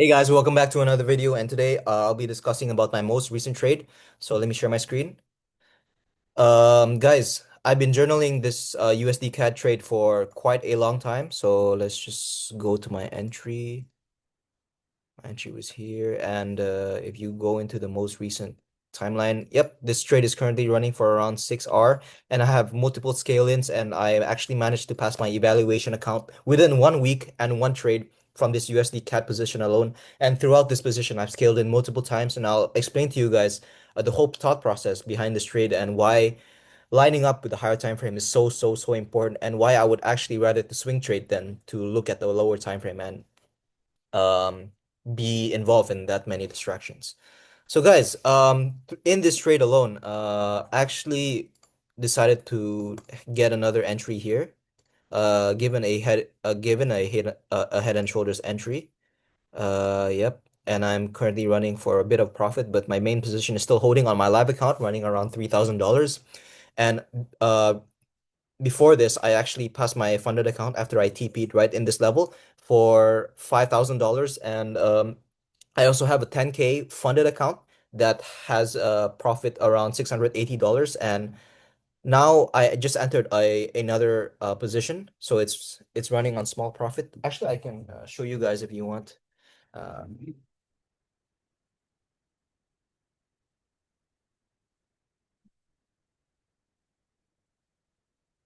Hey guys, welcome back to another video, and today I'll be discussing about my most recent trade. So let me share my screen. Guys, I've been journaling this USD CAD trade for quite a long time. So let's just go to my entry. My entry was here, and if you go into the most recent timeline, yep, this trade is currently running for around 6 hours, and I have multiple scale-ins, and I actually managed to pass my evaluation account within 1 week and one trade from this USD CAD position alone. And throughout this position, I've scaled in multiple times, and I'll explain to you guys the whole thought process behind this trade and why lining up with the higher time frame is so important, and why I would actually rather to swing trade than to look at the lower time frame and um, be involved in that many distractions. So guys, in this trade alone, actually decided to get another entry here. Given a head and shoulders entry. Yep. And I'm currently running for a bit of profit, but my main position is still holding on my live account, running around $3,000. And uh, before this, I actually passed my funded account after I TP'd right in this level for $5,000. And I also have a 10K funded account that has a profit around $680. And now I just entered another position. So it's running on small profit. Actually, I can show you guys if you want. Um,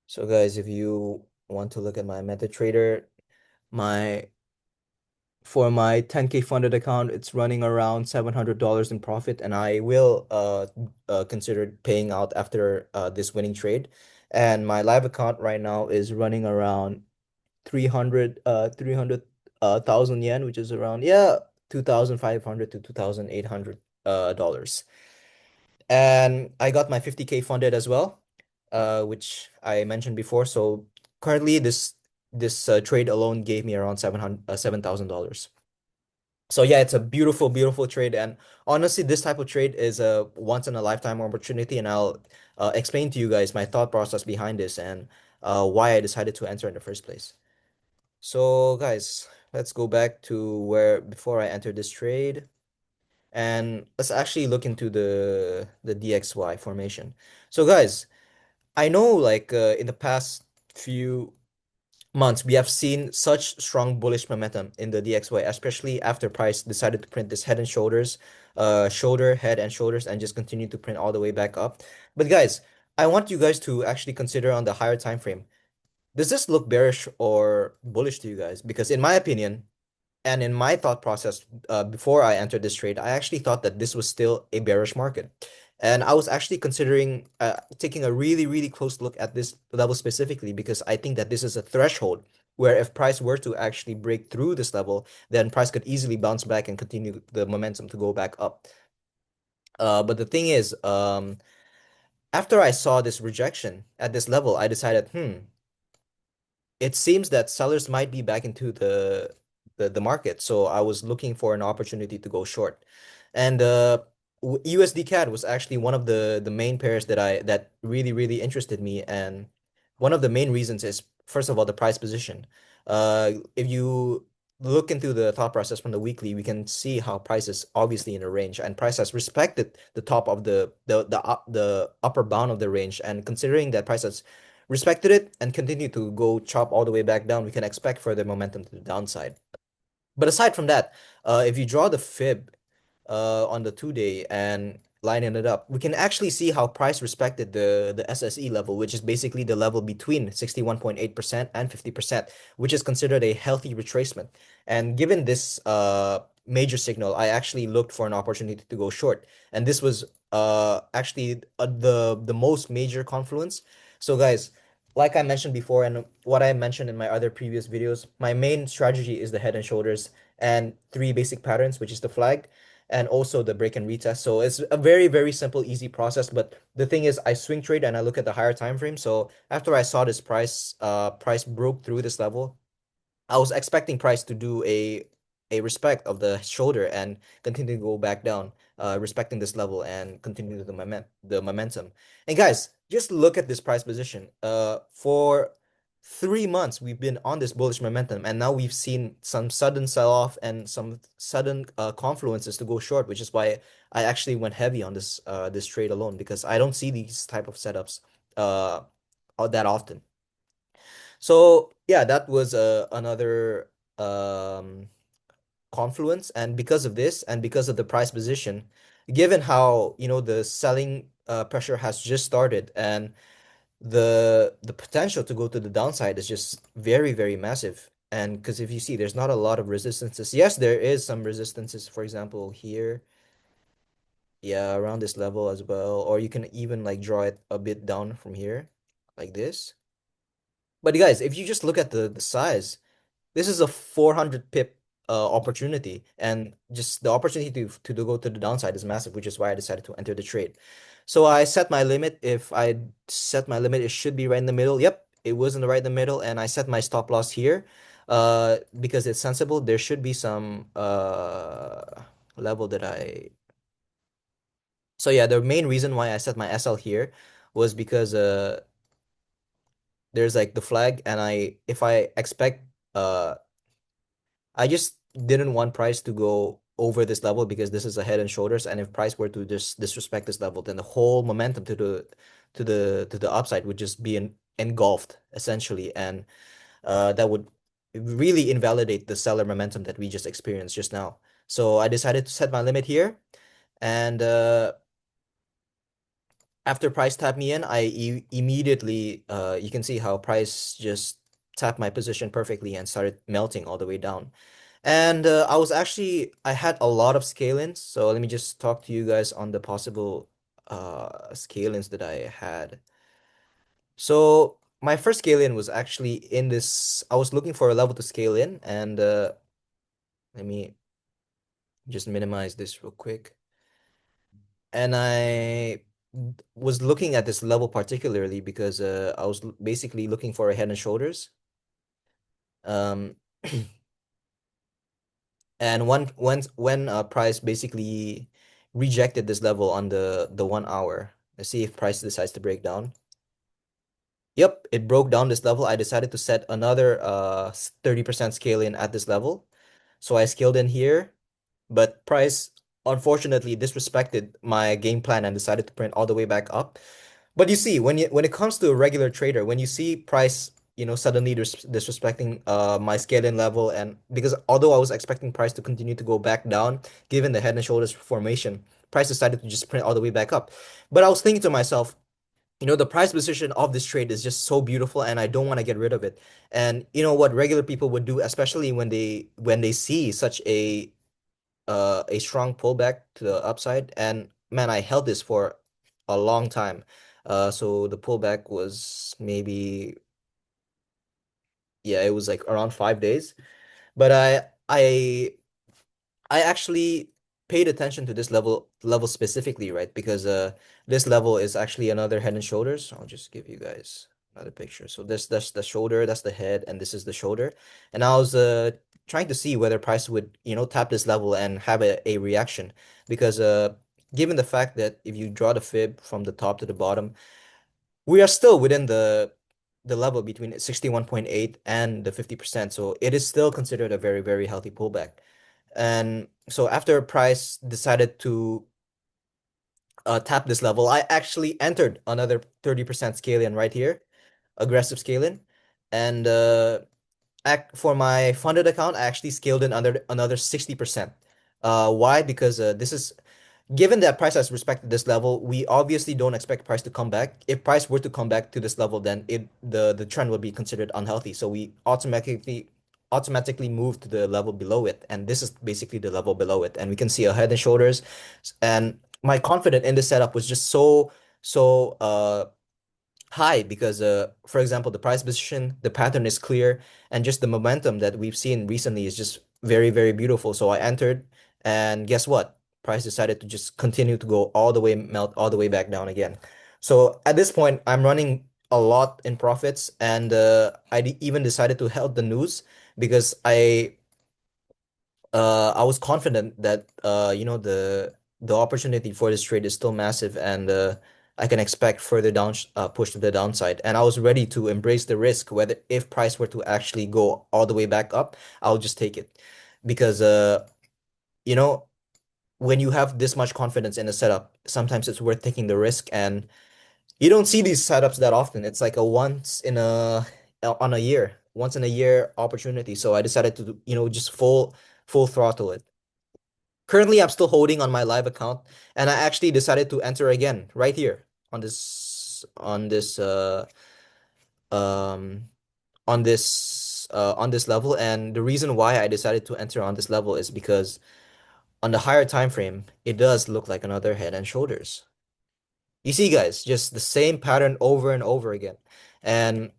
so guys, if you want to look at my MetaTrader, my for my 10K funded account, it's running around $700 in profit, and I will consider paying out after this winning trade. And my live account right now is running around 300,000 yen, which is around, yeah, 2,500 to 2,800 dollars. And I got my 50K funded as well, which I mentioned before. So currently this trade alone gave me around $7,000. So yeah, it's a beautiful trade, and honestly, this type of trade is a once in a lifetime opportunity, and I'll explain to you guys my thought process behind this and why I decided to enter in the first place. So guys, let's go back to where before I entered this trade, and let's actually look into the DXY formation. So guys, I know like in the past few months, we have seen such strong bullish momentum in the DXY, especially after price decided to print this head and shoulders, head and shoulders, and just continue to print all the way back up. But guys, I want you guys to actually consider on the higher time frame. Does this look bearish or bullish to you guys? Because in my opinion, and in my thought process, before I entered this trade, I actually thought that this was still a bearish market. And I was actually considering taking a really close look at this level specifically because I think that this is a threshold where if price were to actually break through this level, then price could easily bounce back and continue the momentum to go back up. But the thing is, after I saw this rejection at this level, I decided, it seems that sellers might be back into the market. So I was looking for an opportunity to go short. And USD CAD was actually one of the main pairs that really interested me. And one of the main reasons is, first of all, the price position. If you look into the thought process from the weekly, we can see how price is obviously in a range, and price has respected the top of the upper bound of the range. And considering that price has respected it and continue to go chop all the way back down, we can expect further momentum to the downside. But aside from that, if you draw the fib on the 2 day and lining it up, we can actually see how price respected the SSE level, which is basically the level between 61.8% and 50%, which is considered a healthy retracement. And given this major signal, I actually looked for an opportunity to go short. And this was actually the most major confluence. So guys, like I mentioned before, and what I mentioned in my other previous videos, my main strategy is the head and shoulders and three basic patterns, which is the flag and also the break and retest. So it's a very simple, easy process. But the thing is, I swing trade and I look at the higher time frame. So after I saw this price broke through this level, I was expecting price to do a respect of the shoulder and continue to go back down, respecting this level and continue the momentum. And guys, just look at this price position. For 3 months we've been on this bullish momentum, and now we've seen some sudden sell-off and some sudden confluences to go short, which is why I actually went heavy on this trade alone because I don't see these type of setups uh that often. So yeah, that was another um confluence, and because of this and because of the price position, given how the selling pressure has just started and the potential to go to the downside is just very, very massive. And because if you see, there's not a lot of resistances. Yes, there is some resistances, for example, here, yeah, around this level as well. Or you can even like draw it a bit down from here, like this. But guys, if you just look at the size, this is a 400 pip opportunity, and just the opportunity to go to the downside is massive, which is why I decided to enter the trade. So I set my limit. If I set my limit, it should be right in the middle. Yep, it was in the right in the middle, and I set my stop loss here, because it's sensible. There should be some level that I. So yeah, the main reason why I set my SL here was because there's like the flag, and if I expect I just didn't want price to go over this level because this is a head and shoulders, and if price were to just disrespect this level, then the whole momentum to the upside would just be engulfed essentially, and that would really invalidate the seller momentum that we just experienced just now. So I decided to set my limit here, and after price tapped me in, immediately you can see how price just tapped my position perfectly and started melting all the way down. And I had a lot of scale-ins, so let me just talk to you guys on the possible scale-ins that I had. So my first scale-in was actually in this, I was looking for a level to scale in, and let me just minimize this real quick. And I was looking at this level particularly because I was basically looking for a head and shoulders. Um, And when price basically rejected this level on the 1 hour, let's see if price decides to break down. Yep, it broke down this level. I decided to set another 30% scale in at this level. So I scaled in here, but price unfortunately disrespected my game plan and decided to print all the way back up. But you see, when it comes to a regular trader, when you see price, suddenly disrespecting my scaling level, and because although I was expecting price to continue to go back down, given the head and shoulders formation, price decided to just print all the way back up. But I was thinking to myself, the price position of this trade is just so beautiful, and I don't want to get rid of it. And you know what regular people would do, especially when they see such a strong pullback to the upside. And man, I held this for a long time. So the pullback was maybe, yeah, it was like around 5 days. But I actually paid attention to this level specifically, right? Because this level is actually another head and shoulders. I'll just give you guys another picture. So that's the shoulder, that's the head, and this is the shoulder. And I was trying to see whether price would, tap this level and have a reaction. Because given the fact that if you draw the fib from the top to the bottom, we are still within the level between 61.8 and the 50%. So it is still considered a very, very healthy pullback. And so after price decided to tap this level, I actually entered another 30% scale in right here, aggressive scale in. And for my funded account, I actually scaled in under another 60%. Why? Because this is given that price has respected this level, we obviously don't expect price to come back. If price were to come back to this level, then the trend would be considered unhealthy. So we automatically move to the level below it, and this is basically the level below it. And we can see a head and shoulders. And my confidence in this setup was just so high because for example, the price position, the pattern is clear, and just the momentum that we've seen recently is just very, very beautiful. So I entered, and guess what? Price decided to just continue to go all the way, melt all the way back down again. So at this point, I'm running a lot in profits, and even decided to held the news because I was confident that the opportunity for this trade is still massive, and I can expect further push to the downside. And I was ready to embrace the risk, whether if price were to actually go all the way back up, I'll just take it. Because you know, when you have this much confidence in a setup, sometimes it's worth taking the risk, and you don't see these setups that often. It's like a on a year, once in a year opportunity. So I decided to, just full throttle it. Currently, I'm still holding on my live account, and I actually decided to enter again right here um on this level. And the reason why I decided to enter on this level is because on the higher time frame, it does look like another Head and Shoulders. You see, guys, just the same pattern over and over again. And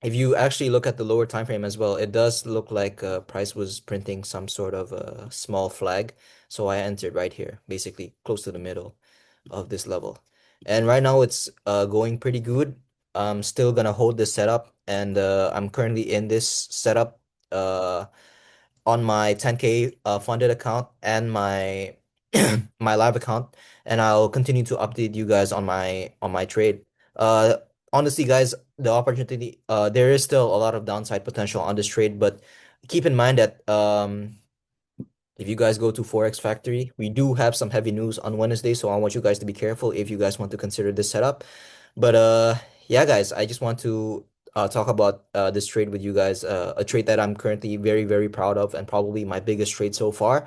if you actually look at the lower time frame as well, it does look like price was printing some sort of a small flag. So I entered right here, basically close to the middle of this level. And right now it's going pretty good. I'm still gonna hold this setup, and I'm currently in this setup uh, on my 10K funded account and my my live account, and I'll continue to update you guys on my trade. Uh, Honestly, guys, the opportunity there is still a lot of downside potential on this trade, but keep in mind that if you guys go to Forex Factory, we do have some heavy news on Wednesday, so I want you guys to be careful if you guys want to consider this setup. But yeah, guys, I just want to talk about this trade with you guys. A trade that I'm currently very, very proud of, and probably my biggest trade so far.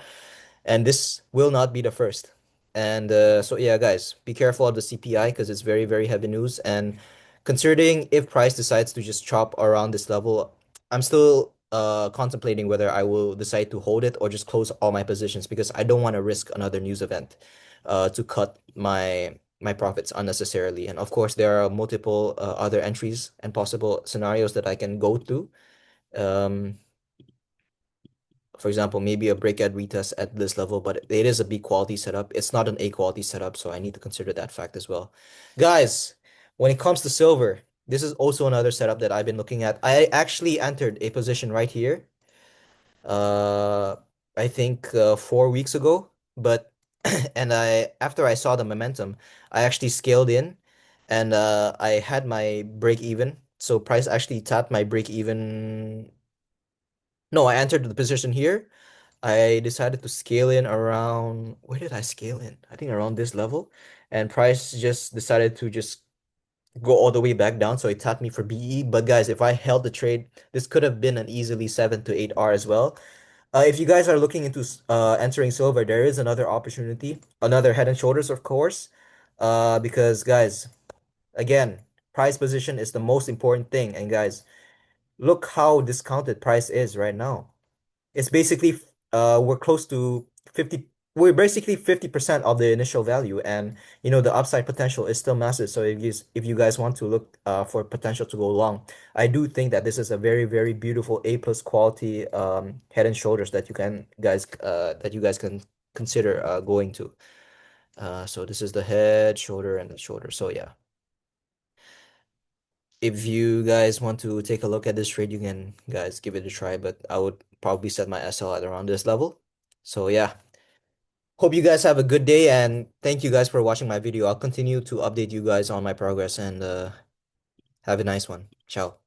And this will not be the first. And so yeah, guys, be careful of the CPI because it's very, very heavy news. And considering if price decides to just chop around this level, I'm still contemplating whether I will decide to hold it or just close all my positions, because I don't want to risk another news event to cut my profits unnecessarily. And of course, there are multiple other entries and possible scenarios that I can go through. Um, for example, maybe a breakout retest at this level, but it is a B quality setup. It's not an A quality setup, so I need to consider that fact as well. Guys, when it comes to silver, this is also another setup that I've been looking at. I actually entered a position right here, uh, I think 4 weeks ago, but and after I saw the momentum, I actually scaled in, and I had my break even. So price actually tapped my break even. No, I entered the position here. I decided to scale in around, where did I scale in? I think around this level. And price just decided to just go all the way back down. So it tapped me for BE. But guys, if I held the trade, this could have been an easily 7 to 8 R as well. If you guys are looking into entering silver, there is another opportunity, another Head and Shoulders, of course. Because guys, again, price position is the most important thing. And guys, look how discounted price is right now. It's basically we're close to 50, we're basically 50% of the initial value, and the upside potential is still massive. So if you guys want to look for potential to go long, I do think that this is a very, very beautiful A plus quality Head and Shoulders that you guys can consider going to. So this is the head, shoulder, and the shoulder. So yeah, if you guys want to take a look at this trade, you can guys give it a try, but I would probably set my SL at around this level. So yeah, hope you guys have a good day, and thank you guys for watching my video. I'll continue to update you guys on my progress, and have a nice one. Ciao.